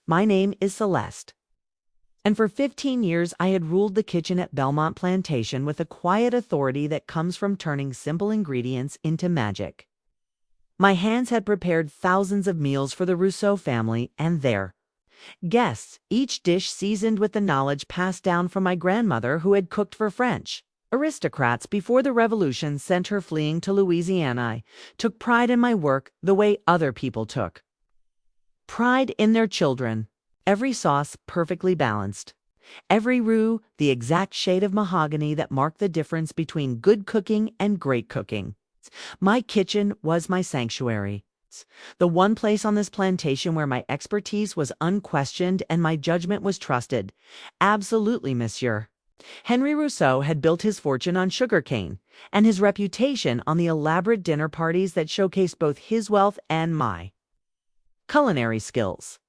My name is Celeste. And for 15 years, I had ruled the kitchen at Belmont Plantation with a quiet authority that comes from turning simple ingredients into magic. My hands had prepared thousands of meals for the Rousseau family and their guests, each dish seasoned with the knowledge passed down from my grandmother who had cooked for French aristocrats before the Revolution sent her fleeing to Louisiana. I took pride in my work the way other people took pride in their children. Every sauce perfectly balanced. Every roux the exact shade of mahogany that marked the difference between good cooking and great cooking. My kitchen was my sanctuary. The one place on this plantation where my expertise was unquestioned and my judgment was trusted. Absolutely, monsieur. Henry Rousseau had built his fortune on sugarcane, and his reputation on the elaborate dinner parties that showcased both his wealth and my culinary skills.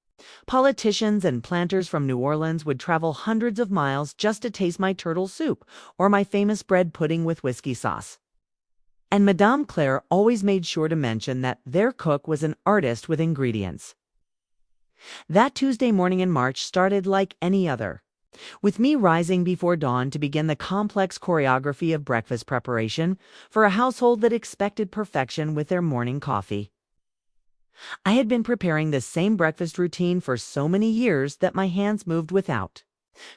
Politicians and planters from New Orleans would travel hundreds of miles just to taste my turtle soup or my famous bread pudding with whiskey sauce. And Madame Claire always made sure to mention that their cook was an artist with ingredients. That Tuesday morning in March started like any other, with me rising before dawn to begin the complex choreography of breakfast preparation for a household that expected perfection with their morning coffee. I had been preparing this same breakfast routine for so many years that my hands moved without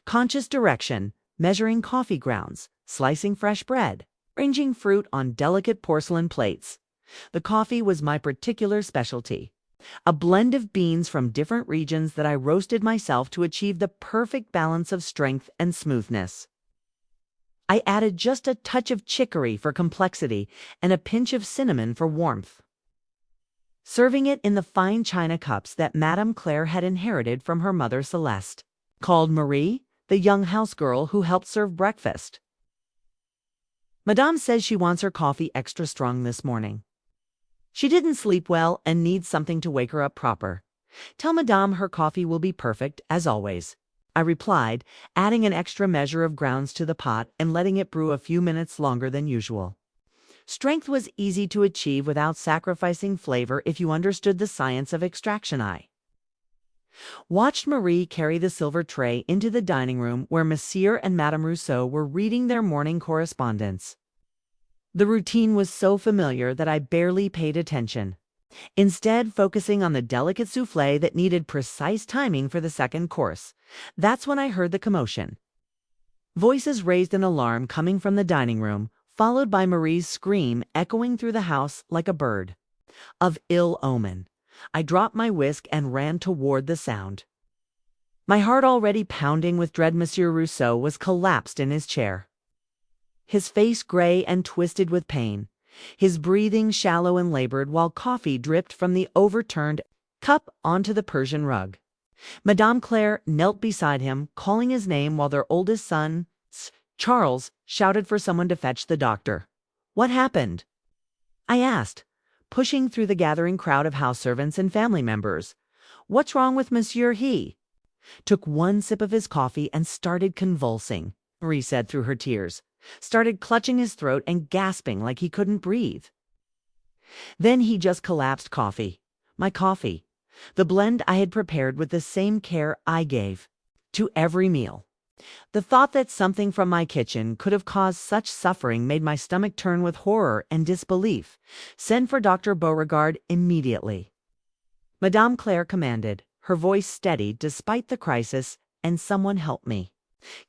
conscious direction, measuring coffee grounds, slicing fresh bread, arranging fruit on delicate porcelain plates. The coffee was my particular specialty, a blend of beans from different regions that I roasted myself to achieve the perfect balance of strength and smoothness. I added just a touch of chicory for complexity and a pinch of cinnamon for warmth, serving it in the fine china cups that Madame Claire had inherited from her mother Celeste, called Marie, the young house girl who helped serve breakfast. Madame says she wants her coffee extra strong this morning. She didn't sleep well and needs something to wake her up proper. Tell Madame her coffee will be perfect, as always, I replied, adding an extra measure of grounds to the pot and letting it brew a few minutes longer than usual. Strength was easy to achieve without sacrificing flavor if you understood the science of extraction. I watched Marie carry the silver tray into the dining room where Monsieur and Madame Rousseau were reading their morning correspondence. The routine was so familiar that I barely paid attention, instead focusing on the delicate soufflé that needed precise timing for the second course. That's when I heard the commotion. Voices raised in alarm coming from the dining room, followed by Marie's scream echoing through the house like a bird of ill omen. I dropped my whisk and ran toward the sound. My heart already pounding with dread. Monsieur Rousseau was collapsed in his chair, his face gray and twisted with pain, his breathing shallow and labored while coffee dripped from the overturned cup onto the Persian rug. Madame Claire knelt beside him, calling his name while their oldest son, Charles, shouted for someone to fetch the doctor. What happened? I asked, pushing through the gathering crowd of house servants and family members. What's wrong with Monsieur? He took one sip of his coffee and started convulsing, Marie said through her tears, started clutching his throat and gasping like he couldn't breathe. Then he just collapsed. Coffee, my coffee, the blend I had prepared with the same care I gave to every meal. The thought that something from my kitchen could have caused such suffering made my stomach turn with horror and disbelief. Send for Dr. Beauregard immediately, Madame Claire commanded, her voice steady despite the crisis, and someone help me.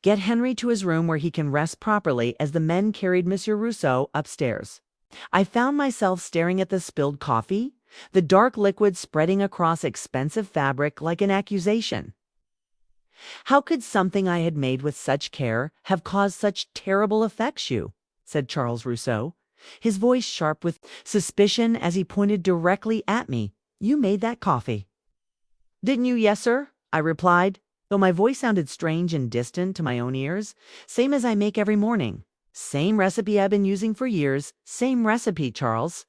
Get Henry to his room where he can rest properly as the men carried Monsieur Rousseau upstairs. I found myself staring at the spilled coffee, the dark liquid spreading across expensive fabric like an accusation. How could something I had made with such care have caused such terrible effects? You, said Charles Rousseau, his voice sharp with suspicion as he pointed directly at me. You made that coffee, didn't you? Yes, sir, I replied, though my voice sounded strange and distant to my own ears. Same as I make every morning. Same recipe I've been using for years. Same recipe, Charles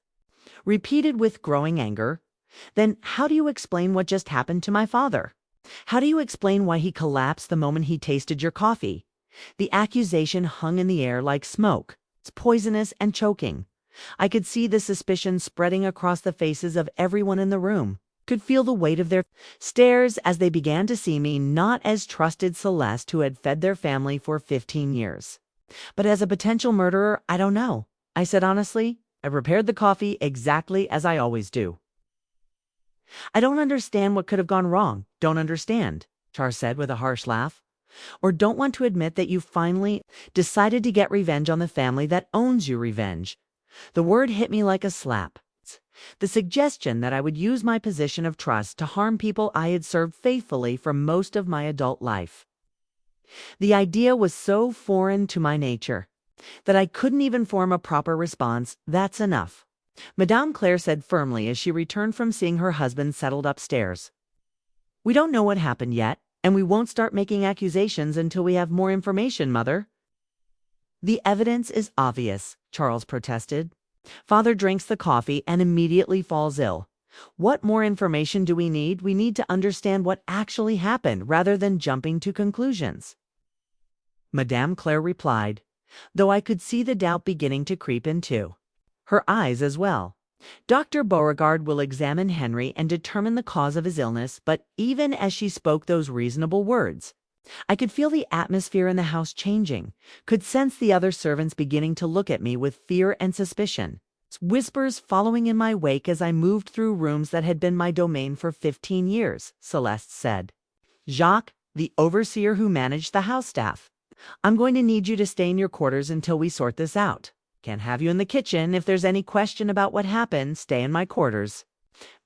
repeated with growing anger. Then how do you explain what just happened to my father? How do you explain why he collapsed the moment he tasted your coffee? The accusation hung in the air like smoke. It's poisonous and choking. I could see the suspicion spreading across the faces of everyone in the room. could feel the weight of their stares as they began to see me not as trusted Celeste who had fed their family for 15 years, but as a potential murderer. I don't know, I said honestly. I prepared the coffee exactly as I always do. I don't understand what could have gone wrong. Don't understand, Char said with a harsh laugh. Or don't want to admit that you finally decided to get revenge on the family that owns you. Revenge. The word hit me like a slap. The suggestion that I would use my position of trust to harm people I had served faithfully for most of my adult life. The idea was so foreign to my nature that I couldn't even form a proper response. That's enough, Madame Claire said firmly as she returned from seeing her husband settled upstairs. We don't know what happened yet, and we won't start making accusations until we have more information, Mother. The evidence is obvious, Charles protested. Father drinks the coffee and immediately falls ill. What more information do we need? We need to understand what actually happened rather than jumping to conclusions. Madame Claire replied, though I could see the doubt beginning to creep into her eyes as well. Dr. Beauregard will examine Henry and determine the cause of his illness, but even as she spoke those reasonable words, I could feel the atmosphere in the house changing, could sense the other servants beginning to look at me with fear and suspicion, whispers following in my wake as I moved through rooms that had been my domain for 15 years, Celeste said. Jacques, the overseer who managed the house staff, I'm going to need you to stay in your quarters until we sort this out. Can't have you in the kitchen. If there's any question about what happened, stay in my quarters.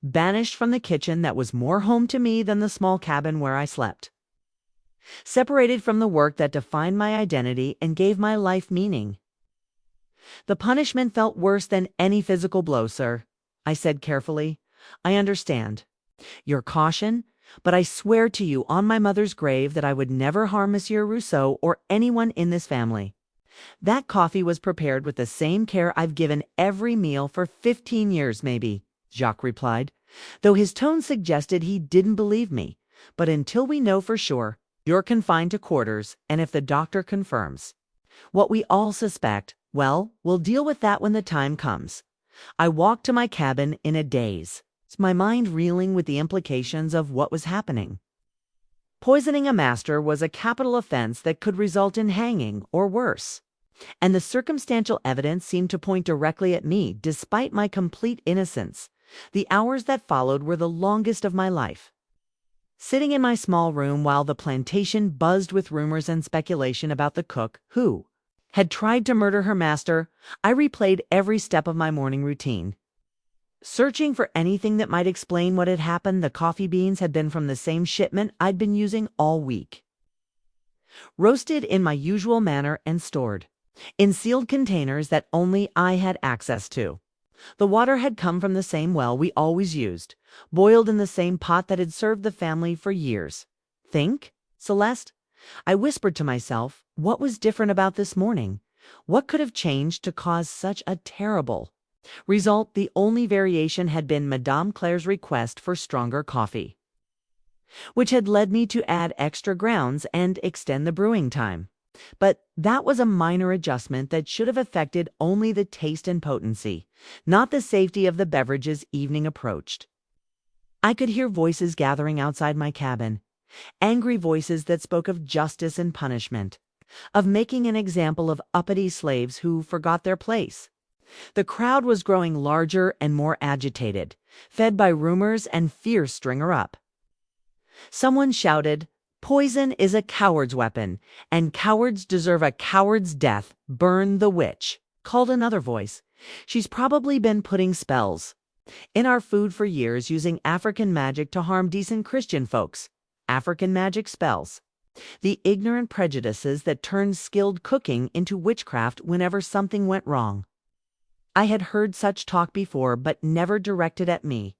Banished from the kitchen that was more home to me than the small cabin where I slept. Separated from the work that defined my identity and gave my life meaning. The punishment felt worse than any physical blow, sir, I said carefully. I understand your caution, but I swear to you on my mother's grave that I would never harm Monsieur Rousseau or anyone in this family. That coffee was prepared with the same care I've given every meal for 15 years, maybe, Jacques replied, though his tone suggested he didn't believe me. But until we know for sure, you're confined to quarters, and if the doctor confirms what we all suspect, well, we'll deal with that when the time comes. I walked to my cabin in a daze, my mind reeling with the implications of what was happening. Poisoning a master was a capital offense that could result in hanging or worse, and the circumstantial evidence seemed to point directly at me despite my complete innocence. The hours that followed were the longest of my life. Sitting in my small room while the plantation buzzed with rumors and speculation about the cook who had tried to murder her master, I replayed every step of my morning routine. Searching for anything that might explain what had happened. The coffee beans had been from the same shipment I'd been using all week. Roasted in my usual manner and stored in sealed containers that only I had access to. The water had come from the same well we always used, boiled in the same pot that had served the family for years. Think, Celeste? I whispered to myself, what was different about this morning? What could have changed to cause such a terrible result? The only variation had been Madame Claire's request for stronger coffee, which had led me to add extra grounds and extend the brewing time. But that was a minor adjustment that should have affected only the taste and potency, not the safety of the beverages. Evening approached. I could hear voices gathering outside my cabin, angry voices that spoke of justice and punishment, of making an example of uppity slaves who forgot their place. The crowd was growing larger and more agitated, fed by rumors and fear. Stringer up. Someone shouted, "Poison is a coward's weapon, and cowards deserve a coward's death. Burn the witch," called another voice. "She's probably been putting spells in our food for years, using African magic to harm decent Christian folks." African magic spells. The ignorant prejudices that turned skilled cooking into witchcraft whenever something went wrong. I had heard such talk before, but never directed at me.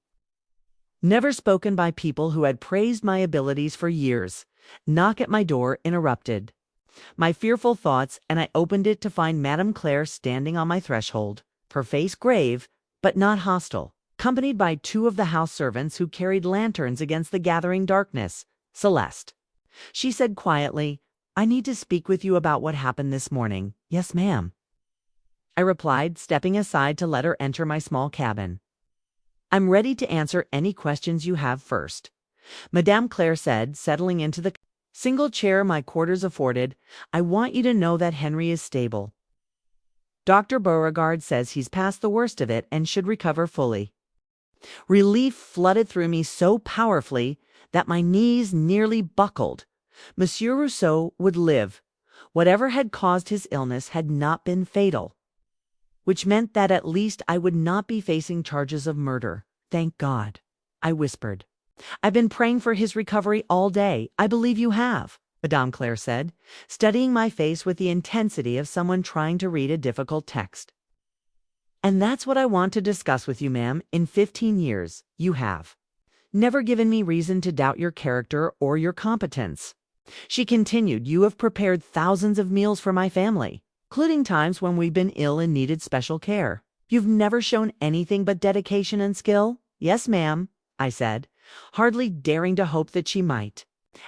Never spoken by people who had praised my abilities for years. Knock at my door interrupted my fearful thoughts, and I opened it to find Madame Claire standing on my threshold, her face grave but not hostile, accompanied by two of the house servants who carried lanterns against the gathering darkness. "Celeste," she said quietly, "I need to speak with you about what happened this morning." "Yes, ma'am," I replied, stepping aside to let her enter my small cabin. I'm ready to answer any questions you have first, Madame Claire said, settling into the single chair my quarters afforded. I want you to know that Henry is stable. Dr. Beauregard says he's past the worst of it and should recover fully. Relief flooded through me so powerfully that my knees nearly buckled. Monsieur Rousseau would live. Whatever had caused his illness had not been fatal, which meant that at least I would not be facing charges of murder. Thank God, I whispered. I've been praying for his recovery all day. I believe you have, Madame Claire said, studying my face with the intensity of someone trying to read a difficult text. And that's what I want to discuss with you, ma'am. In 15 years, you have never given me reason to doubt your character or your competence. She continued, you have prepared thousands of meals for my family, including times when we've been ill and needed special care. You've never shown anything but dedication and skill. Yes, ma'am, I said, hardly daring to hope that she might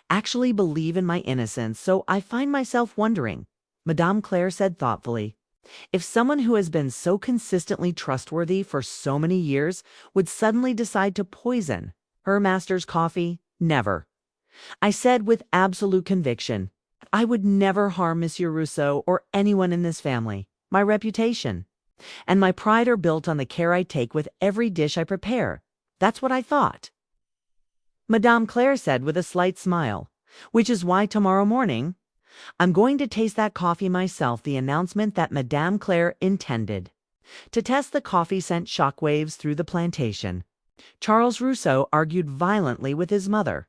actually believe in my innocence. So I find myself wondering, Madame Claire said thoughtfully, if someone who has been so consistently trustworthy for so many years would suddenly decide to poison her master's coffee. Never, I said with absolute conviction. I would never harm Monsieur Rousseau or anyone in this family. My reputation and my pride are built on the care I take with every dish I prepare. That's what I thought, Madame Claire said with a slight smile, which is why tomorrow morning I'm going to taste that coffee myself. The announcement that Madame Claire intended to test the coffee sent shockwaves through the plantation. Charles Rousseau argued violently with his mother,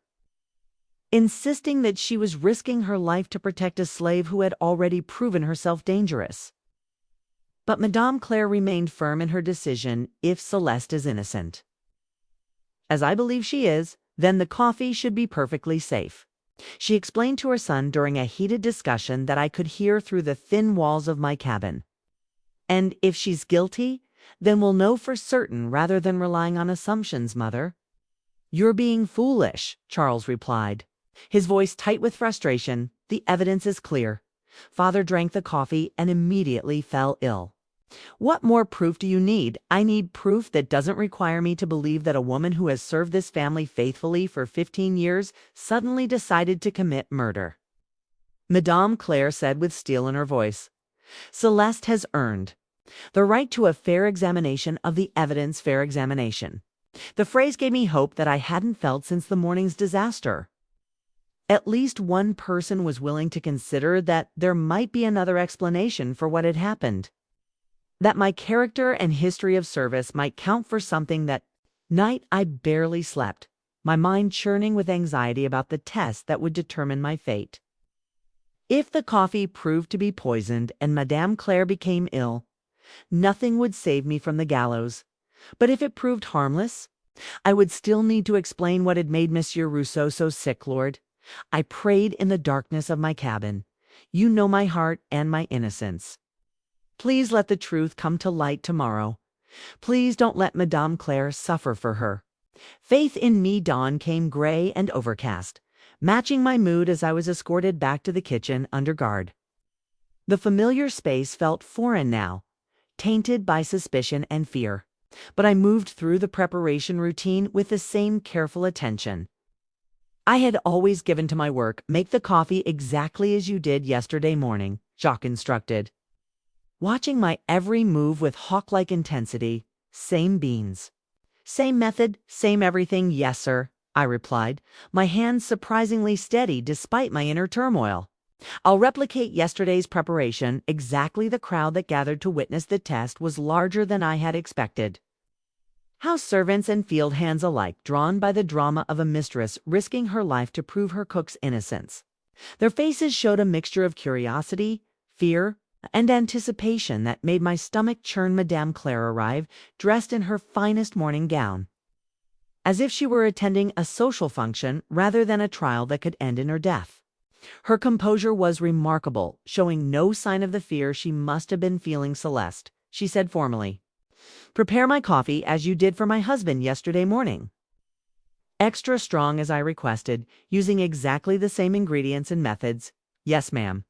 insisting that she was risking her life to protect a slave who had already proven herself dangerous. But Madame Claire remained firm in her decision. If Celeste is innocent, as I believe she is, then the coffee should be perfectly safe, she explained to her son during a heated discussion that I could hear through the thin walls of my cabin. And if she's guilty, then we'll know for certain rather than relying on assumptions, Mother. You're being foolish, Charles replied, his voice tight with frustration. The evidence is clear. Father drank the coffee and immediately fell ill. What more proof do you need? I need proof that doesn't require me to believe that a woman who has served this family faithfully for 15 years suddenly decided to commit murder, Madame Claire said with steel in her voice. Celeste has earned the right to a fair examination of the evidence. Fair examination. The phrase gave me hope that I hadn't felt since the morning's disaster. At least one person was willing to consider that there might be another explanation for what had happened, that my character and history of service might count for something. That night I barely slept, my mind churning with anxiety about the test that would determine my fate. If the coffee proved to be poisoned and Madame Claire became ill, nothing would save me from the gallows. But if it proved harmless, I would still need to explain what had made Monsieur Rousseau so sick. Lord, I prayed in the darkness of my cabin. You know my heart and my innocence. Please let the truth come to light tomorrow. Please don't let Madame Claire suffer for her faith in me. Dawn came gray and overcast, matching my mood as I was escorted back to the kitchen under guard. The familiar space felt foreign now, tainted by suspicion and fear, but I moved through the preparation routine with the same careful attention I had always given to my work. Make the coffee exactly as you did yesterday morning, Jacques instructed, watching my every move with hawk-like intensity. Same beans, same method, same everything. Yes, sir, I replied, my hands surprisingly steady despite my inner turmoil. I'll replicate yesterday's preparation. Exactly. The crowd that gathered to witness the test was larger than I had expected. House servants and field hands alike, drawn by the drama of a mistress risking her life to prove her cook's innocence. Their faces showed a mixture of curiosity, fear, and anticipation that made my stomach churn. Madame Claire arrived, dressed in her finest morning gown, as if she were attending a social function rather than a trial that could end in her death. Her composure was remarkable, showing no sign of the fear she must have been feeling. Celeste, she said formally, prepare my coffee as you did for my husband yesterday morning. Extra strong as I requested, using exactly the same ingredients and methods. Yes, ma'am,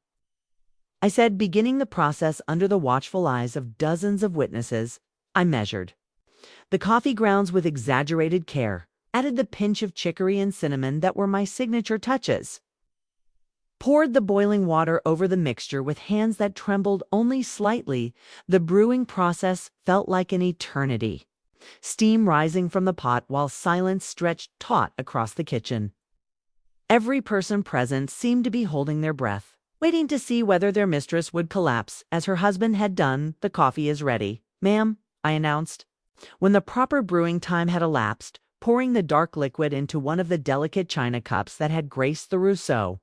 I said, beginning the process under the watchful eyes of dozens of witnesses. I measured, The coffee grounds with exaggerated care, added the pinch of chicory and cinnamon that were my signature touches. Poured the boiling water over the mixture with hands that trembled only slightly. The brewing process felt like an eternity. Steam rising from the pot while silence stretched taut across the kitchen. Every person present seemed to be holding their breath, waiting to see whether their mistress would collapse as her husband had done. "The coffee is ready, ma'am," I announced. When the proper brewing time had elapsed, pouring the dark liquid into one of the delicate china cups that had graced the Rousseau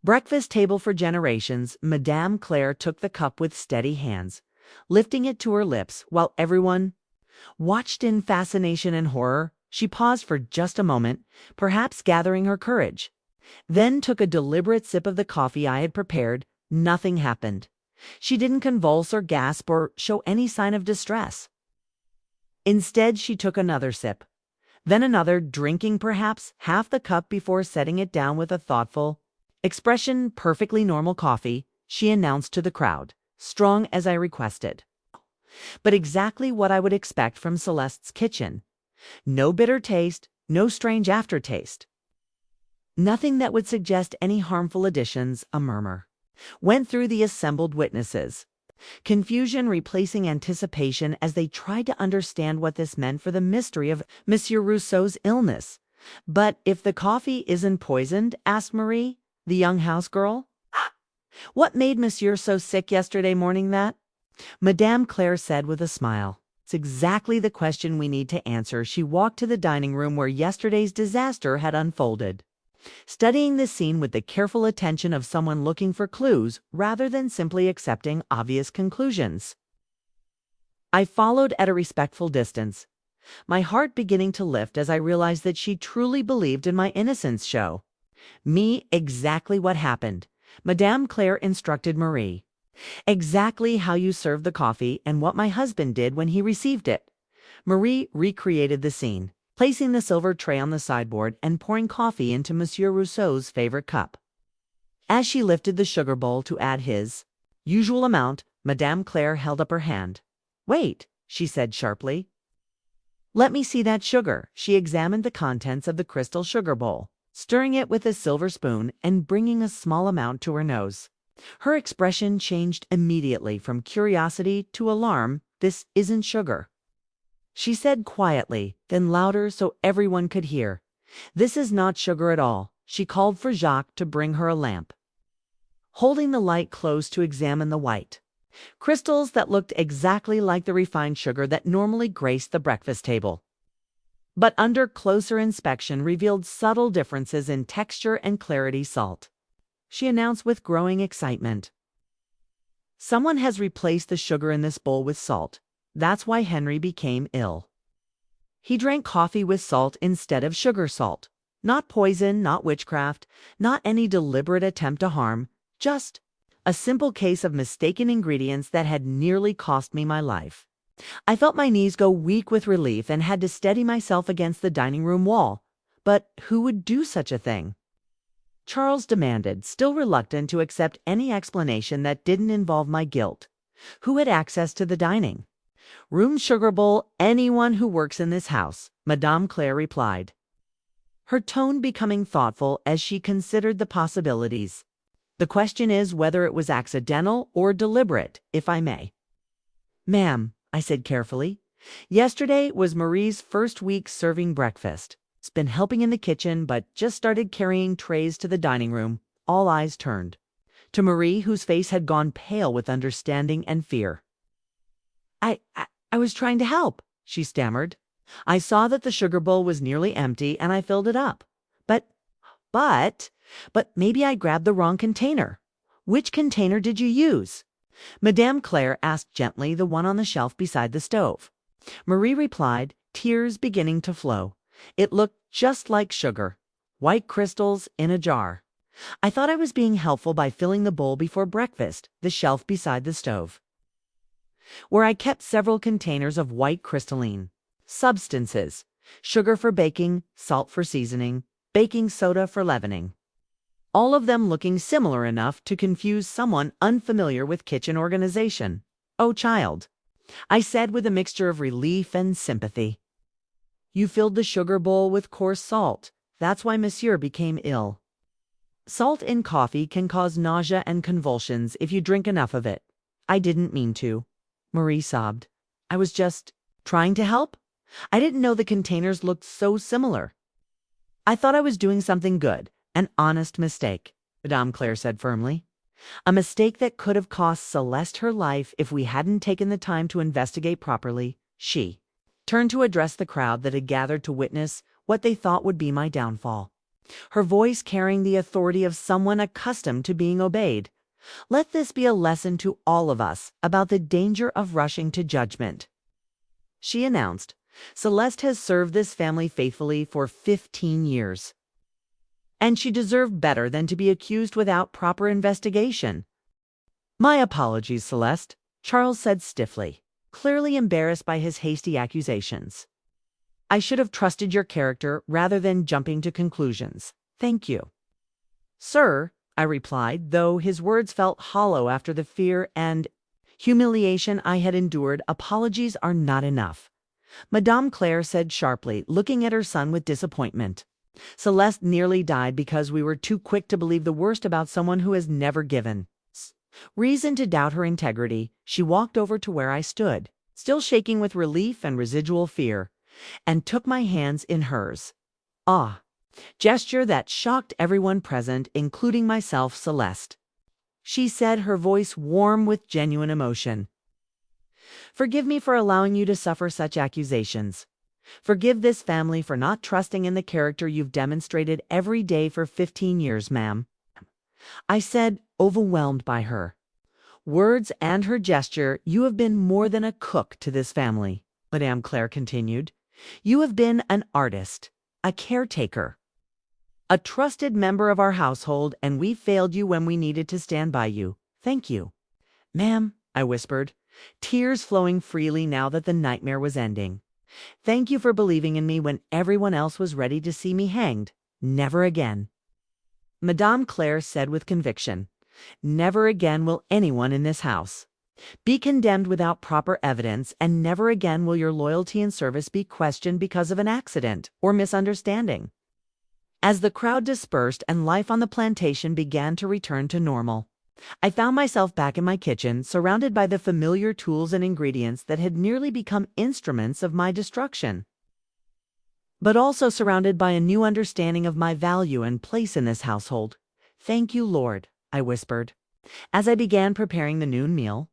breakfast table for generations, Madame Claire took the cup with steady hands, lifting it to her lips while everyone watched in fascination and horror. She paused for just a moment, perhaps gathering her courage, then took a deliberate sip of the coffee I had prepared. Nothing happened. She didn't convulse or gasp or show any sign of distress. Instead, she took another sip, then another, drinking perhaps half the cup before setting it down with a thoughtful expression. "Perfectly normal coffee," she announced to the crowd, "strong as I requested. But exactly what I would expect from Celeste's kitchen. No bitter taste, no strange aftertaste. Nothing that would suggest any harmful additions." A murmur went through the assembled witnesses, confusion replacing anticipation as they tried to understand what this meant for the mystery of Monsieur Rousseau's illness. "But if the coffee isn't poisoned?" asked Marie, the young house girl. "What made Monsieur so sick yesterday morning that?" Madame Claire said with a smile. "It's exactly the question we need to answer." She walked to the dining room where yesterday's disaster had unfolded, studying the scene with the careful attention of someone looking for clues rather than simply accepting obvious conclusions. I followed at a respectful distance, my heart beginning to lift as I realized that she truly believed in my innocence show. "Me, exactly what happened," Madame Claire instructed Marie. "Exactly how you served the coffee and what my husband did when he received it." Marie recreated the scene, placing the silver tray on the sideboard and pouring coffee into Monsieur Rousseau's favorite cup. As she lifted the sugar bowl to add his usual amount, Madame Claire held up her hand. "Wait," she said sharply. "Let me see that sugar." She examined the contents of the crystal sugar bowl, stirring it with a silver spoon and bringing a small amount to her nose. Her expression changed immediately from curiosity to alarm. "This isn't sugar," she said quietly, then louder so everyone could hear. "This is not sugar at all." She called for Jacques to bring her a lamp, holding the light close to examine the white crystals that looked exactly like the refined sugar that normally graced the breakfast table, but under closer inspection revealed subtle differences in texture and clarity. "Salt," she announced with growing excitement. "Someone has replaced the sugar in this bowl with salt. That's why Henry became ill. He drank coffee with salt instead of sugar. Salt. Not poison, not witchcraft, not any deliberate attempt to harm, just a simple case of mistaken ingredients that had nearly cost me my life." I felt my knees go weak with relief and had to steady myself against the dining room wall. "But who would do such a thing?" Charles demanded, still reluctant to accept any explanation that didn't involve my guilt. "Who had access to the dining room sugar bowl?" "Anyone who works in this house," Madame Claire replied, her tone becoming thoughtful as she considered the possibilities. "The question is whether it was accidental or deliberate, if I may." "Ma'am," I said carefully, "yesterday was Marie's first week serving breakfast. She's been helping in the kitchen, but just started carrying trays to the dining room." All eyes turned to Marie, whose face had gone pale with understanding and fear. I was trying to help," she stammered. "I saw that the sugar bowl was nearly empty and I filled it up. But maybe I grabbed the wrong container." "Which container did you use?" Madame Claire asked gently. "The one on the shelf beside the stove." Marie replied, tears beginning to flow. "It looked just like sugar. White crystals in a jar. I thought I was being helpful by filling the bowl before breakfast." The shelf beside the stove, where I kept several containers of white crystalline substances: sugar for baking, salt for seasoning, baking soda for leavening. All of them looking similar enough to confuse someone unfamiliar with kitchen organization. "Oh, child," I said with a mixture of relief and sympathy. You filled the sugar bowl with coarse salt. That's why Monsieur became ill. Salt in coffee can cause nausea and convulsions if you drink enough of it. I didn't mean to. Marie sobbed. I was just trying to help. I didn't know the containers looked so similar. I thought I was doing something good, an honest mistake, Madame Claire said firmly. A mistake that could have cost Celeste her life if we hadn't taken the time to investigate properly. She turned to address the crowd that had gathered to witness what they thought would be my downfall, her voice carrying the authority of someone accustomed to being obeyed. Let this be a lesson to all of us about the danger of rushing to judgment. She announced, Celeste has served this family faithfully for 15 years. And she deserved better than to be accused without proper investigation. My apologies, Celeste, Charles said stiffly, clearly embarrassed by his hasty accusations. I should have trusted your character rather than jumping to conclusions. Thank you. Sir, I replied, though his words felt hollow after the fear and humiliation I had endured. Apologies are not enough. Madame Claire said sharply, looking at her son with disappointment. Celeste nearly died because we were too quick to believe the worst about someone who has never given reason to doubt her integrity. She walked over to where I stood, still shaking with relief and residual fear, and took my hands in hers. Ah, gesture that shocked everyone present, including myself, Celeste. She said, her voice warm with genuine emotion. Forgive me for allowing you to suffer such accusations. Forgive this family for not trusting in the character you've demonstrated every day for 15 years, ma'am. I said, overwhelmed by her words and her gesture. You have been more than a cook to this family, Madame Claire continued. You have been an artist, a caretaker, a trusted member of our household, and we failed you when we needed to stand by you. Thank you. Ma'am, I whispered, tears flowing freely now that the nightmare was ending. Thank you for believing in me when everyone else was ready to see me hanged. Never again. Madame Claire said with conviction, never again will anyone in this house be condemned without proper evidence, and never again will your loyalty and service be questioned because of an accident or misunderstanding. As the crowd dispersed and life on the plantation began to return to normal, I found myself back in my kitchen, surrounded by the familiar tools and ingredients that had nearly become instruments of my destruction, but also surrounded by a new understanding of my value and place in this household. Thank you, Lord, I whispered, as I began preparing the noon meal.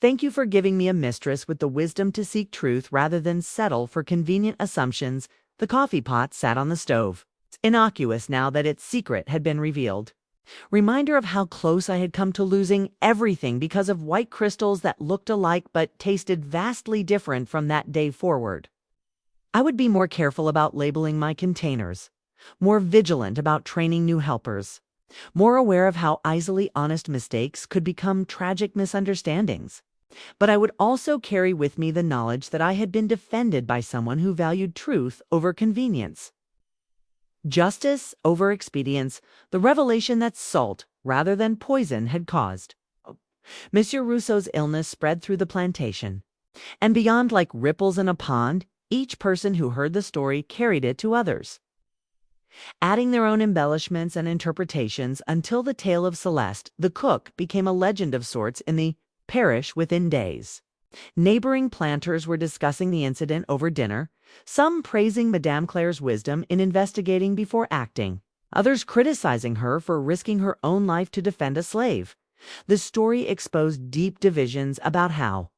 Thank you for giving me a mistress with the wisdom to seek truth rather than settle for convenient assumptions. The coffee pot sat on the stove, innocuous now that its secret had been revealed. Reminder of how close I had come to losing everything because of white crystals that looked alike but tasted vastly different from that day forward. I would be more careful about labeling my containers, more vigilant about training new helpers, more aware of how easily honest mistakes could become tragic misunderstandings. But I would also carry with me the knowledge that I had been defended by someone who valued truth over convenience, justice over expedience, the revelation that salt rather than poison had caused Monsieur Rousseau's illness spread through the plantation, and beyond like ripples in a pond. Each person who heard the story carried it to others, adding their own embellishments and interpretations until the tale of Celeste, the cook, became a legend of sorts in the parish within days. Neighboring planters were discussing the incident over dinner, some praising Madame Claire's wisdom in investigating before acting, others criticizing her for risking her own life to defend a slave. The story exposed deep divisions about how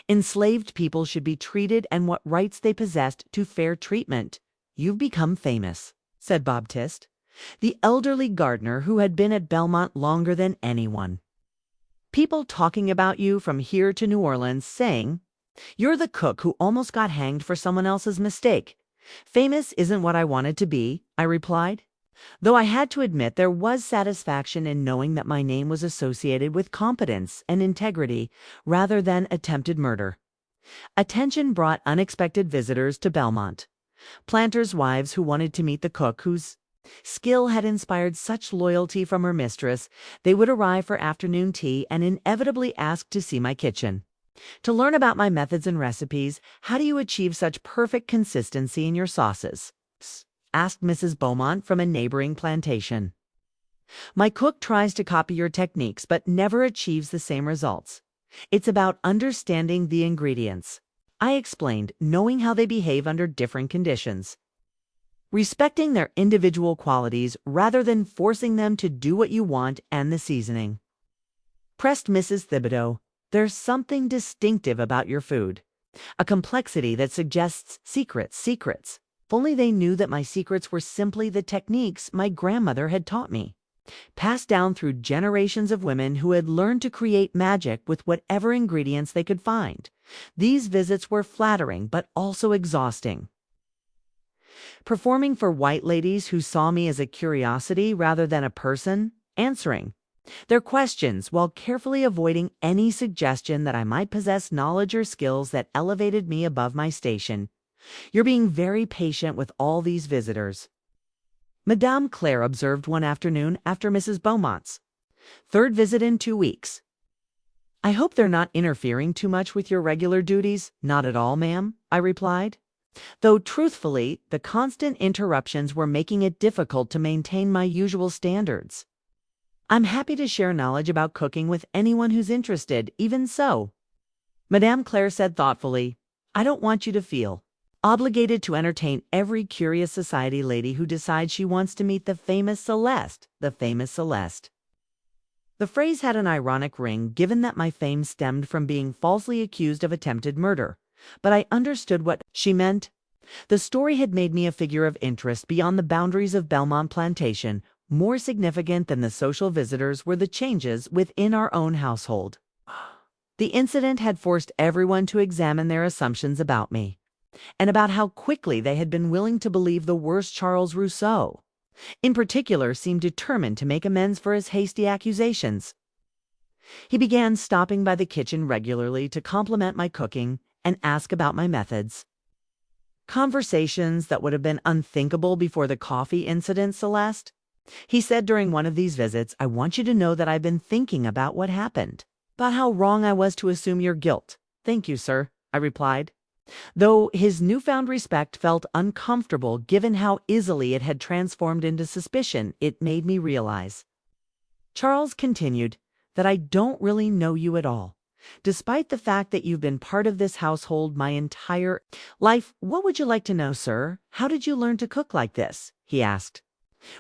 enslaved people should be treated and what rights they possessed to fair treatment. You've become famous, said Baptiste, the elderly gardener who had been at Belmont longer than anyone. People talking about you from here to New Orleans, saying, you're the cook who almost got hanged for someone else's mistake. Famous isn't what I wanted to be, I replied, though I had to admit there was satisfaction in knowing that my name was associated with competence and integrity rather than attempted murder. Attention brought unexpected visitors to Belmont. Planters' wives who wanted to meet the cook whose skill had inspired such loyalty from her mistress. They would arrive for afternoon tea and inevitably ask to see my kitchen. To learn about my methods and recipes, how do you achieve such perfect consistency in your sauces? Asked Mrs. Beaumont from a neighboring plantation. My cook tries to copy your techniques but never achieves the same results. It's about understanding the ingredients. I explained, knowing how they behave under different conditions. Respecting their individual qualities rather than forcing them to do what you want and the seasoning. Pressed Mrs. Thibodeau, there's something distinctive about your food. A complexity that suggests secrets. If only they knew that my secrets were simply the techniques my grandmother had taught me, passed down through generations of women who had learned to create magic with whatever ingredients they could find. These visits were flattering but also exhausting. Performing for white ladies who saw me as a curiosity rather than a person, answering their questions while carefully avoiding any suggestion that I might possess knowledge or skills that elevated me above my station. You're being very patient with all these visitors, Madame Claire observed one afternoon after Mrs. Beaumont's third visit in 2 weeks. I hope they're not interfering too much with your regular duties. Not at all, ma'am, I replied. Though truthfully, the constant interruptions were making it difficult to maintain my usual standards. I'm happy to share knowledge about cooking with anyone who's interested, even so. Madame Claire said thoughtfully, I don't want you to feel obligated to entertain every curious society lady who decides she wants to meet the famous Celeste. The phrase had an ironic ring given that my fame stemmed from being falsely accused of attempted murder, but I understood what she meant. The story had made me a figure of interest beyond the boundaries of Belmont Plantation. More significant than the social visitors were the changes within our own household. The incident had forced everyone to examine their assumptions about me, and about how quickly they had been willing to believe the worst Charles Rousseau, in particular, seemed determined to make amends for his hasty accusations. He began stopping by the kitchen regularly to compliment my cooking and ask about my methods. Conversations that would have been unthinkable before the coffee incident, Celeste. He said during one of these visits, I want you to know that I've been thinking about what happened, about how wrong I was to assume your guilt. Thank you, sir, I replied. Though his newfound respect felt uncomfortable given how easily it had transformed into suspicion, it made me realize. Charles continued, that I don't really know you at all. Despite the fact that you've been part of this household my entire life, what would you like to know, sir? How did you learn to cook like this? He asked.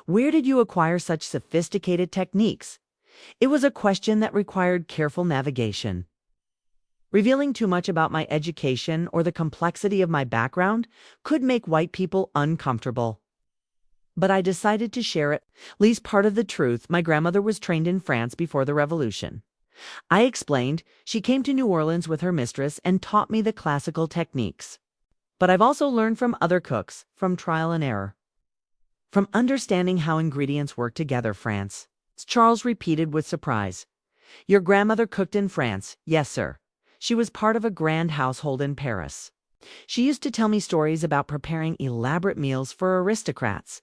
Where did you acquire such sophisticated techniques? It was a question that required careful navigation. Revealing too much about my education or the complexity of my background could make white people uncomfortable. But I decided to share at least part of the truth. My grandmother was trained in France before the Revolution. I explained she came to New Orleans with her mistress and taught me the classical techniques. But I've also learned from other cooks, from trial and error. From understanding how ingredients work together, France. Charles repeated with surprise. Your grandmother cooked in France? Yes, sir. She was part of a grand household in Paris. She used to tell me stories about preparing elaborate meals for aristocrats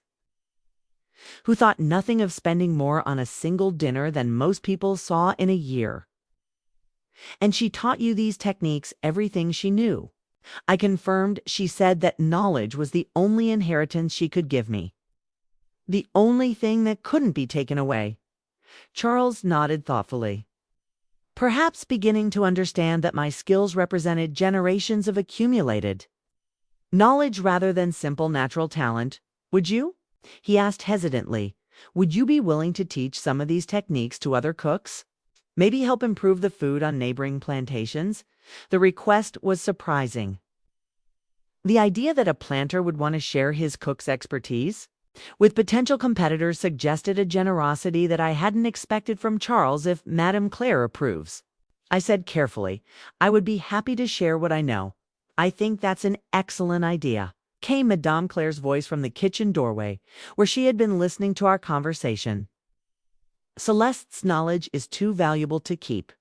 who thought nothing of spending more on a single dinner than most people saw in a year. And she taught you these techniques, everything she knew. I confirmed. She said that knowledge was the only inheritance she could give me. The only thing that couldn't be taken away. Charles nodded thoughtfully, perhaps beginning to understand that my skills represented generations of accumulated knowledge rather than simple natural talent. Would you? He asked hesitantly. Would you be willing to teach some of these techniques to other cooks? Maybe help improve the food on neighboring plantations? The request was surprising. The idea that a planter would want to share his cook's expertise with potential competitors suggested a generosity that I hadn't expected from Charles. If Madame Claire approves, I said carefully, I would be happy to share what I know. I think that's an excellent idea, came Madame Claire's voice from the kitchen doorway, where she had been listening to our conversation. Celeste's knowledge is too valuable to keep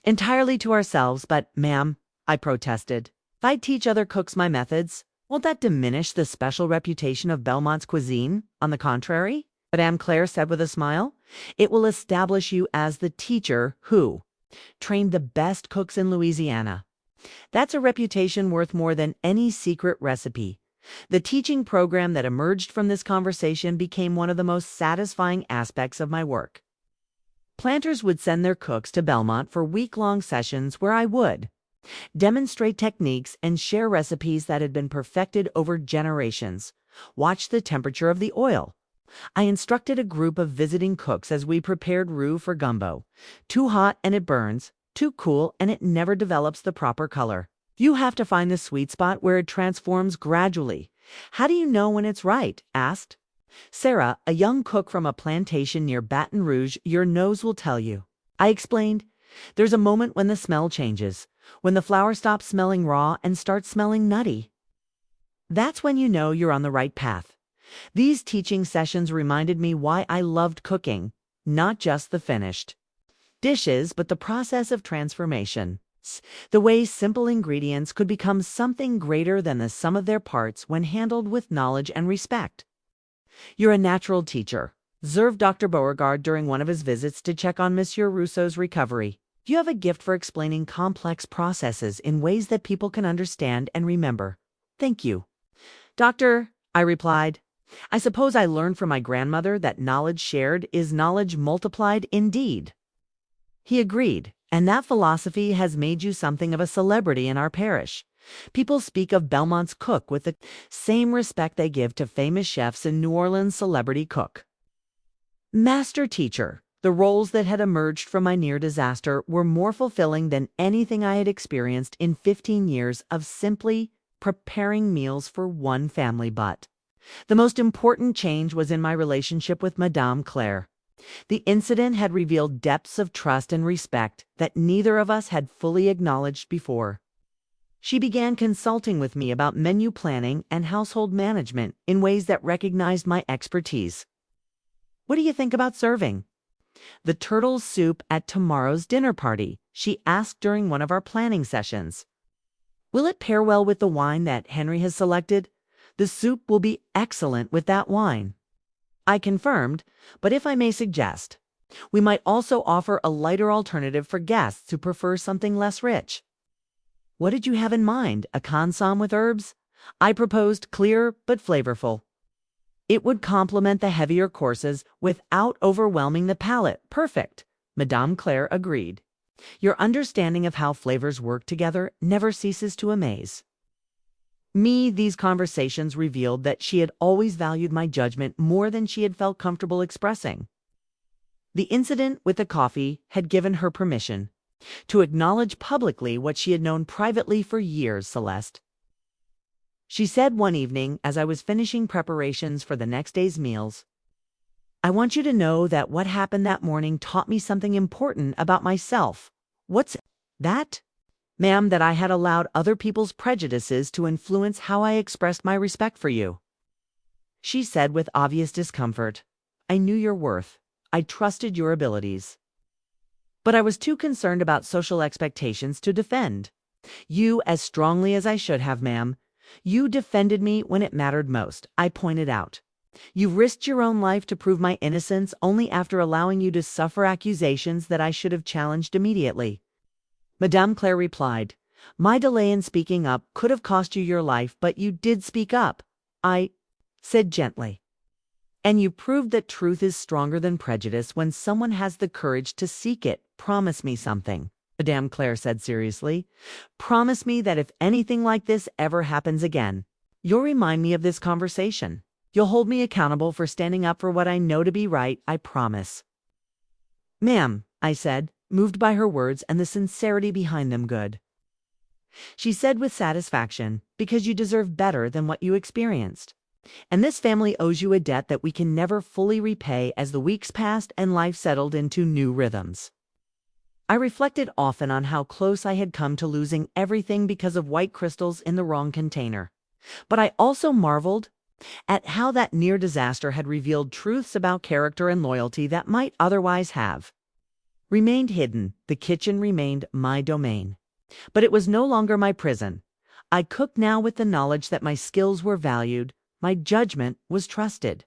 entirely to ourselves. But, ma'am, I protested, if I teach other cooks my methods, won't that diminish the special reputation of Belmont's cuisine? On the contrary, Madame Claire said with a smile, it will establish you as the teacher who, trained the best cooks in Louisiana. That's a reputation worth more than any secret recipe. The teaching program that emerged from this conversation became one of the most satisfying aspects of my work. Planters would send their cooks to Belmont for week-long sessions where I would demonstrate techniques and share recipes that had been perfected over generations. Watch the temperature of the oil. I instructed a group of visiting cooks as we prepared roux for gumbo. Too hot and it burns, too cool and it never develops the proper color. You have to find the sweet spot where it transforms gradually. How do you know when it's right? Asked Sarah, a young cook from a plantation near Baton Rouge. Your nose will tell you. I explained. There's a moment when the smell changes, when the flour stops smelling raw and starts smelling nutty. That's when you know you're on the right path. These teaching sessions reminded me why I loved cooking, not just the finished dishes, but the process of transformation. The way simple ingredients could become something greater than the sum of their parts when handled with knowledge and respect. You're a natural teacher, observed Dr. Beauregard during one of his visits to check on Monsieur Rousseau's recovery. You have a gift for explaining complex processes in ways that people can understand and remember. Thank you. Doctor, I replied, I suppose I learned from my grandmother that knowledge shared is knowledge multiplied indeed. He agreed, and that philosophy has made you something of a celebrity in our parish. People speak of Belmont's cook with the same respect they give to famous chefs and New Orleans celebrity cook. Master teacher. The roles that had emerged from my near disaster were more fulfilling than anything I had experienced in 15 years of simply preparing meals for one family. But the most important change was in my relationship with Madame Claire. The incident had revealed depths of trust and respect that neither of us had fully acknowledged before. She began consulting with me about menu planning and household management in ways that recognized my expertise. What do you think about serving the turtle soup at tomorrow's dinner party? She asked during one of our planning sessions. Will it pair well with the wine that Henry has selected? The soup will be excellent with that wine. I confirmed, but if I may suggest, we might also offer a lighter alternative for guests who prefer something less rich. What did you have in mind? A consomme with herbs? I proposed clear but flavorful. It would complement the heavier courses without overwhelming the palate. Perfect, Madame Claire agreed. Your understanding of how flavors work together never ceases to amaze me. These conversations revealed that she had always valued my judgment more than she had felt comfortable expressing. The incident with the coffee had given her permission to acknowledge publicly what she had known privately for years. Celeste, she said one evening as I was finishing preparations for the next day's meals, I want you to know that what happened that morning taught me something important about myself. What's that? Ma'am, that I had allowed other people's prejudices to influence how I expressed my respect for you. She said with obvious discomfort, I knew your worth. I trusted your abilities. But I was too concerned about social expectations to defend you as strongly as I should have, ma'am. You defended me when it mattered most, I pointed out. You risked your own life to prove my innocence only after allowing you to suffer accusations that I should have challenged immediately. Madame Claire replied, my delay in speaking up could have cost you your life, but you did speak up. I said gently. And you proved that truth is stronger than prejudice when someone has the courage to seek it. Promise me something, Madame Claire said seriously. Promise me that if anything like this ever happens again, you'll remind me of this conversation. You'll hold me accountable for standing up for what I know to be right, I promise. Ma'am, I said, moved by her words and the sincerity behind them. Good. She said with satisfaction, because you deserve better than what you experienced. And this family owes you a debt that we can never fully repay as the weeks passed and life settled into new rhythms. I reflected often on how close I had come to losing everything because of white crystals in the wrong container. But I also marveled at how that near disaster had revealed truths about character and loyalty that might otherwise have remained hidden. The kitchen remained my domain, but it was no longer my prison. I cooked now with the knowledge that my skills were valued, my judgment was trusted,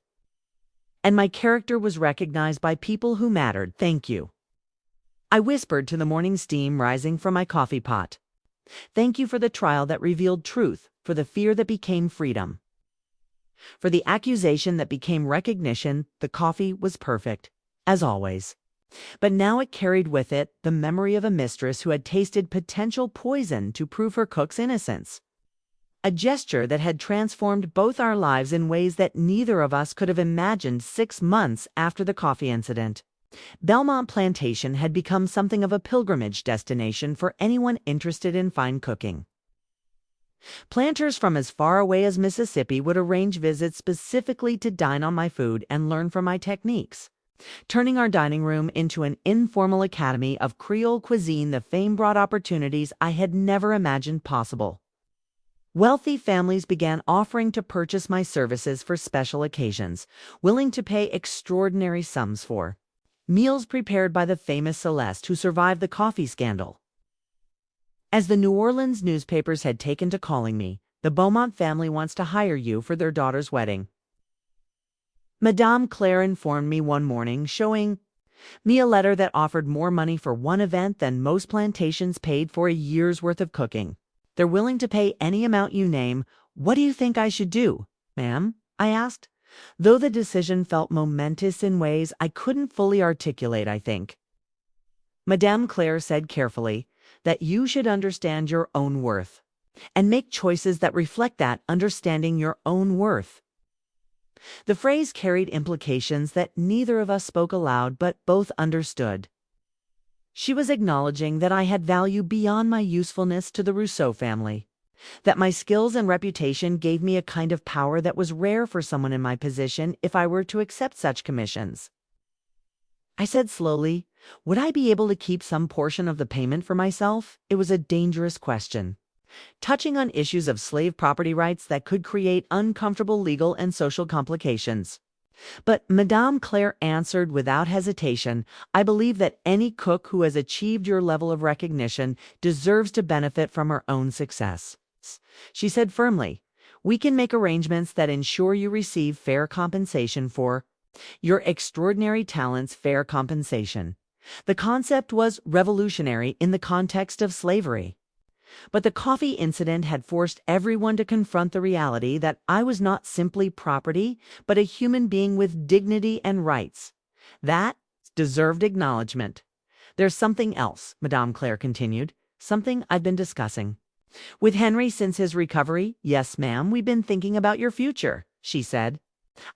and my character was recognized by people who mattered. Thank you. I whispered to the morning steam rising from my coffee pot. Thank you for the trial that revealed truth, for the fear that became freedom. For the accusation that became recognition, the coffee was perfect, as always. But now it carried with it the memory of a mistress who had tasted potential poison to prove her cook's innocence. A gesture that had transformed both our lives in ways that neither of us could have imagined 6 months after the coffee incident. Belmont Plantation had become something of a pilgrimage destination for anyone interested in fine cooking. Planters from as far away as Mississippi would arrange visits specifically to dine on my food and learn from my techniques, turning our dining room into an informal academy of Creole cuisine. The fame brought opportunities I had never imagined possible. Wealthy families began offering to purchase my services for special occasions, willing to pay extraordinary sums for meals prepared by the famous Celeste who survived the coffee scandal. As the New Orleans newspapers had taken to calling me, the Beaumont family wants to hire you for their daughter's wedding. Madame Claire informed me one morning, showing me a letter that offered more money for one event than most plantations paid for a year's worth of cooking. They're willing to pay any amount you name. What do you think I should do, ma'am? I asked, though the decision felt momentous in ways I couldn't fully articulate, I think. Madame Claire said carefully that you should understand your own worth and make choices that reflect that understanding your own worth. The phrase carried implications that neither of us spoke aloud but both understood. She was acknowledging that I had value beyond my usefulness to the Rousseau family, that my skills and reputation gave me a kind of power that was rare for someone in my position if I were to accept such commissions. I said slowly, would I be able to keep some portion of the payment for myself? It was a dangerous question, touching on issues of slave property rights that could create uncomfortable legal and social complications. But Madame Claire answered without hesitation, I believe that any cook who has achieved your level of recognition deserves to benefit from her own success. She said firmly, we can make arrangements that ensure you receive fair compensation for your extraordinary talents. Fair compensation. The concept was revolutionary in the context of slavery. But the coffee incident had forced everyone to confront the reality that I was not simply property, but a human being with dignity and rights. That deserved acknowledgement. There's something else, Madame Claire continued, something I've been discussing with Henry since his recovery. Yes, ma'am, we've been thinking about your future, she said,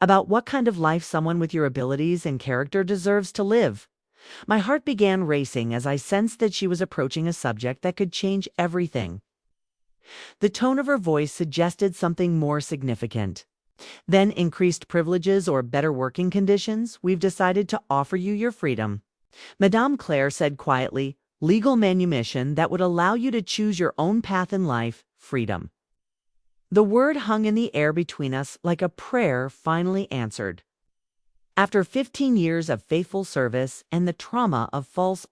about what kind of life someone with your abilities and character deserves to live. My heart began racing as I sensed that she was approaching a subject that could change everything. The tone of her voice suggested something more significant. Then increased privileges or better working conditions. We've decided to offer you your freedom. Madame Claire said quietly, legal manumission that would allow you to choose your own path in life, freedom. The word hung in the air between us like a prayer finally answered. After 15 years of faithful service and the trauma of false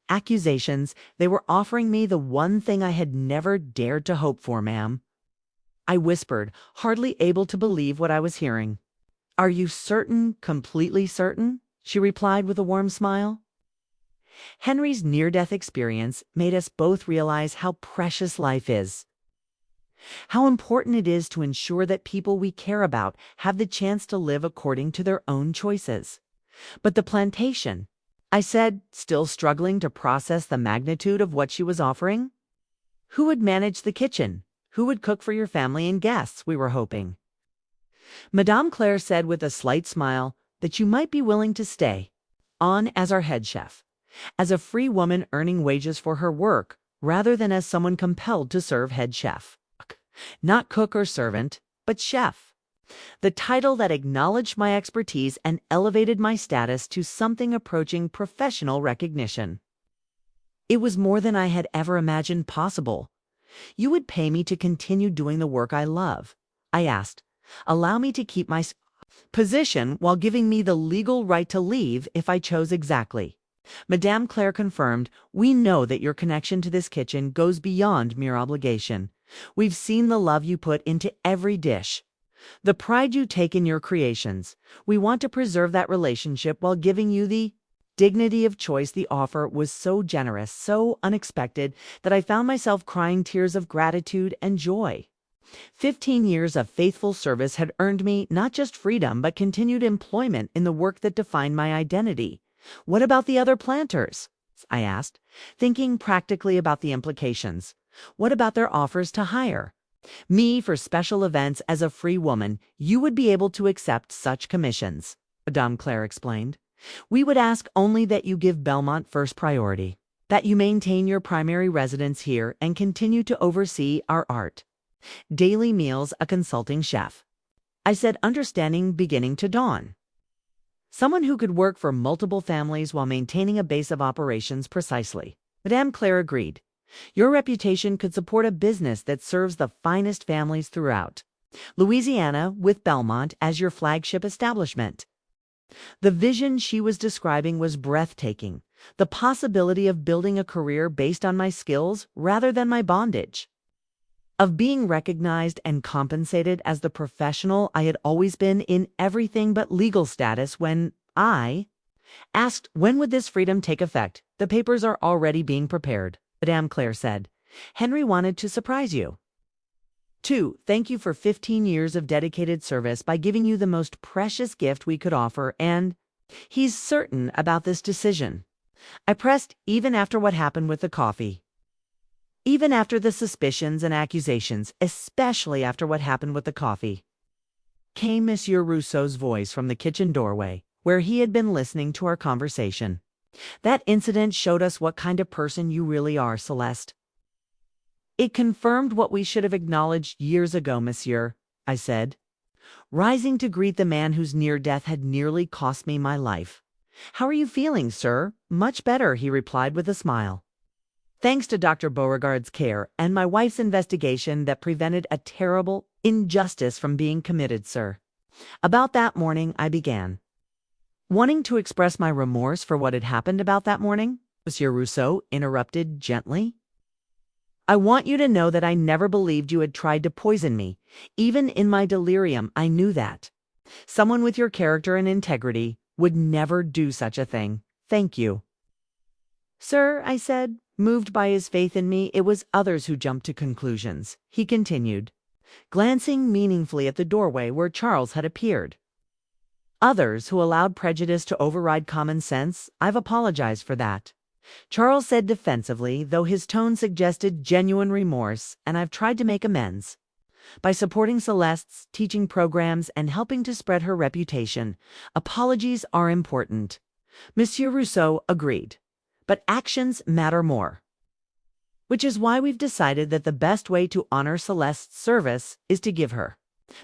accusations, they were offering me the one thing I had never dared to hope for, ma'am. I whispered, hardly able to believe what I was hearing. Are you certain, completely certain? She replied with a warm smile. Henry's near-death experience made us both realize how precious life is. How important it is to ensure that people we care about have the chance to live according to their own choices. But the plantation, I said, still struggling to process the magnitude of what she was offering. Who would manage the kitchen? Who would cook for your family and guests? We were hoping. Madame Claire said with a slight smile that you might be willing to stay on as our head chef, as a free woman earning wages for her work, rather than as someone compelled to serve head chef. Not cook or servant, but chef. The title that acknowledged my expertise and elevated my status to something approaching professional recognition. It was more than I had ever imagined possible. You would pay me to continue doing the work I love, I asked. Allow me to keep my position while giving me the legal right to leave if I chose. Exactly. Madame Claire confirmed, we know that your connection to this kitchen goes beyond mere obligation. We've seen the love you put into every dish, the pride you take in your creations. We want to preserve that relationship while giving you the dignity of choice. The offer was so generous, so unexpected, that I found myself crying tears of gratitude and joy. 15 years of faithful service had earned me not just freedom, but continued employment in the work that defined my identity. What about the other planters? I asked, thinking practically about the implications. What about their offers to hire me for special events? As a free woman, you would be able to accept such commissions, Madame Claire explained. We would ask only that you give Belmont first priority, that you maintain your primary residence here and continue to oversee our art. Daily meals, a consulting chef, I said, understanding beginning to dawn. Someone who could work for multiple families while maintaining a base of operations. Precisely. Madame Claire agreed. Your reputation could support a business that serves the finest families throughout Louisiana, with Belmont as your flagship establishment. The vision she was describing was breathtaking, the possibility of building a career based on my skills rather than my bondage, of being recognized and compensated as the professional I had always been in everything but legal status. When I asked when would this freedom take effect, the papers are already being prepared, Madame Claire said. Henry wanted to surprise you. 2. Thank you for 15 years of dedicated service by giving you the most precious gift we could offer, and he's certain about this decision. I pressed, even after what happened with the coffee. Even after the suspicions and accusations, especially after what happened with the coffee, came Monsieur Rousseau's voice from the kitchen doorway, where he had been listening to our conversation. That incident showed us what kind of person you really are, Celeste. It confirmed what we should have acknowledged years ago, monsieur, I said, rising to greet the man whose near death had nearly cost me my life. How are you feeling, sir? Much better, he replied with a smile. Thanks to Dr. Beauregard's care and my wife's investigation that prevented a terrible injustice from being committed, sir. About that morning, I began, wanting to express my remorse for what had happened about that morning. Monsieur Rousseau interrupted gently. I want you to know that I never believed you had tried to poison me. Even in my delirium, I knew that someone with your character and integrity would never do such a thing. Thank you. Sir, I said, moved by his faith in me. It was others who jumped to conclusions, he continued, glancing meaningfully at the doorway where Charles had appeared. Others who allowed prejudice to override common sense. I've apologized for that, Charles said defensively, though his tone suggested genuine remorse, and I've tried to make amends by supporting Celeste's teaching programs and helping to spread her reputation. Apologies are important. Monsieur Rousseau agreed, but actions matter more. Which is why we've decided that the best way to honor Celeste's service is to give her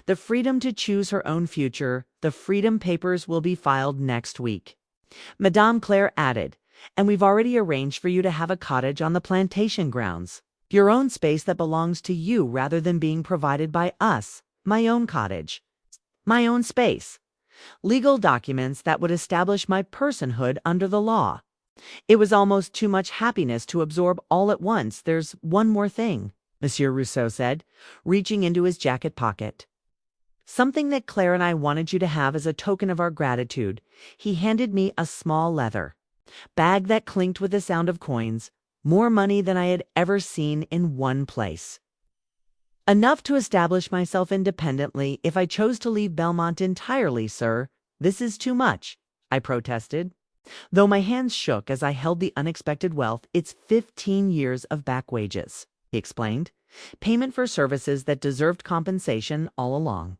the freedom to choose her own future. The freedom papers will be filed next week, Madame Claire added, and we've already arranged for you to have a cottage on the plantation grounds. Your own space that belongs to you rather than being provided by us. My own cottage. My own space. Legal documents that would establish my personhood under the law. It was almost too much happiness to absorb all at once. There's one more thing, Monsieur Rousseau said, reaching into his jacket pocket. Something that Claire and I wanted you to have as a token of our gratitude. He handed me a small leather bag that clinked with the sound of coins, more money than I had ever seen in one place. Enough to establish myself independently if I chose to leave Belmont entirely, sir. This is too much, I protested, though my hands shook as I held the unexpected wealth. It's 15 years of back wages, he explained, payment for services that deserved compensation all along.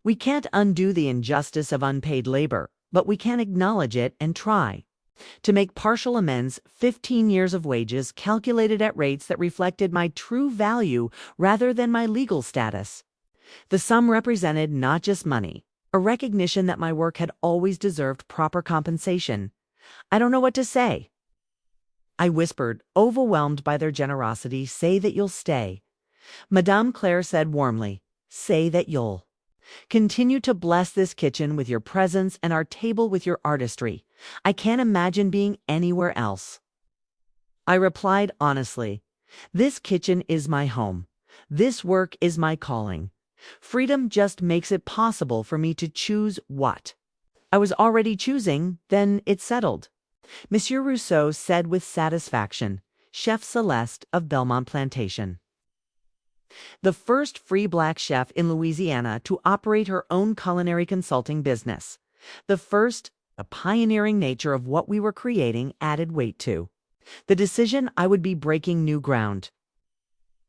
We can't undo the injustice of unpaid labor, but we can acknowledge it and try to make partial amends. 15 years of wages calculated at rates that reflected my true value rather than my legal status. The sum represented not just money, a recognition that my work had always deserved proper compensation. I don't know what to say, I whispered, overwhelmed by their generosity. Say that you'll stay, Madame Claire said warmly. Say that you'll continue to bless this kitchen with your presence and our table with your artistry. I can't imagine being anywhere else. I replied honestly, this kitchen is my home. This work is my calling. Freedom just makes it possible for me to choose what I was already choosing. Then it's settled. Monsieur Rousseau said with satisfaction, Chef Celeste of Belmont Plantation. The first free black chef in Louisiana to operate her own culinary consulting business. The pioneering nature of what we were creating added weight to the decision I would be breaking new ground,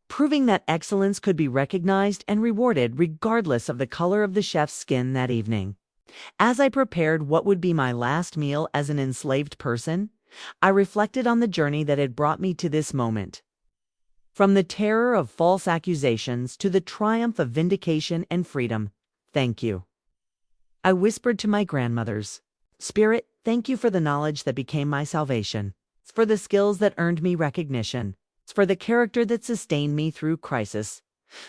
proving that excellence could be recognized and rewarded regardless of the color of the chef's skin that evening. As I prepared what would be my last meal as an enslaved person, I reflected on the journey that had brought me to this moment. From the terror of false accusations to the triumph of vindication and freedom, thank you. I whispered to my grandmother's spirit, thank you for the knowledge that became my salvation, for the skills that earned me recognition, for the character that sustained me through crisis.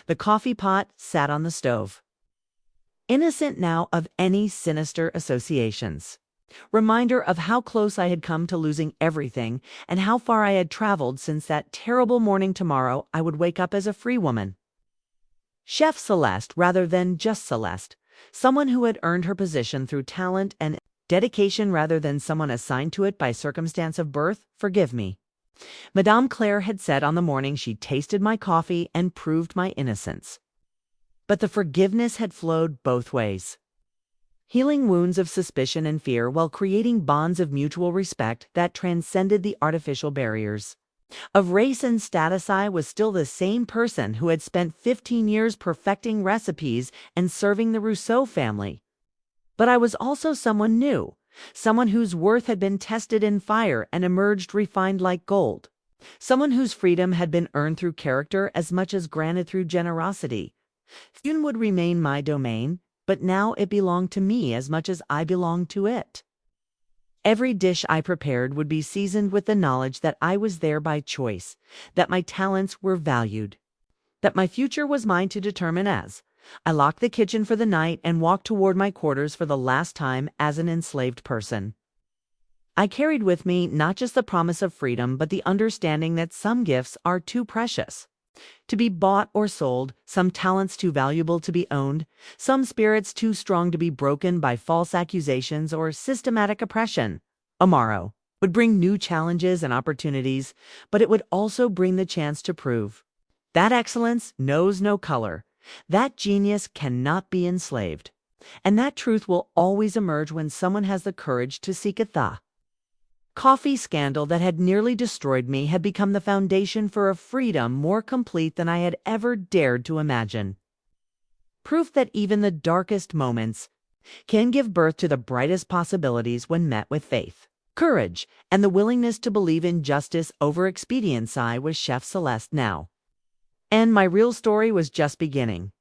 The coffee pot sat on the stove, innocent now of any sinister associations. Reminder of how close I had come to losing everything and how far I had traveled since that terrible morning tomorrow I would wake up as a free woman. Chef Celeste rather than just Celeste, someone who had earned her position through talent and dedication rather than someone assigned to it by circumstance of birth, forgive me. Madame Claire had said on the morning she tasted my coffee and proved my innocence. But the forgiveness had flowed both ways, healing wounds of suspicion and fear while creating bonds of mutual respect that transcended the artificial barriers. Of race and status, I was still the same person who had spent 15 years perfecting recipes and serving the Rousseau family. But I was also someone new, someone whose worth had been tested in fire and emerged refined like gold, someone whose freedom had been earned through character as much as granted through generosity. Fune would remain my domain, but now it belonged to me as much as I belonged to it. Every dish I prepared would be seasoned with the knowledge that I was there by choice, that my talents were valued, that my future was mine to determine as I locked the kitchen for the night and walked toward my quarters for the last time as an enslaved person. I carried with me not just the promise of freedom, but the understanding that some gifts are too precious to be bought or sold, some talents too valuable to be owned, some spirits too strong to be broken by false accusations or systematic oppression. Tomorrow would bring new challenges and opportunities, but it would also bring the chance to prove that excellence knows no color, that genius cannot be enslaved, and that truth will always emerge when someone has the courage to seek it. The coffee scandal that had nearly destroyed me had become the foundation for a freedom more complete than I had ever dared to imagine. Proof that even the darkest moments can give birth to the brightest possibilities when met with faith, courage, and the willingness to believe in justice over expediency. I was Chef Celeste now, and my real story was just beginning.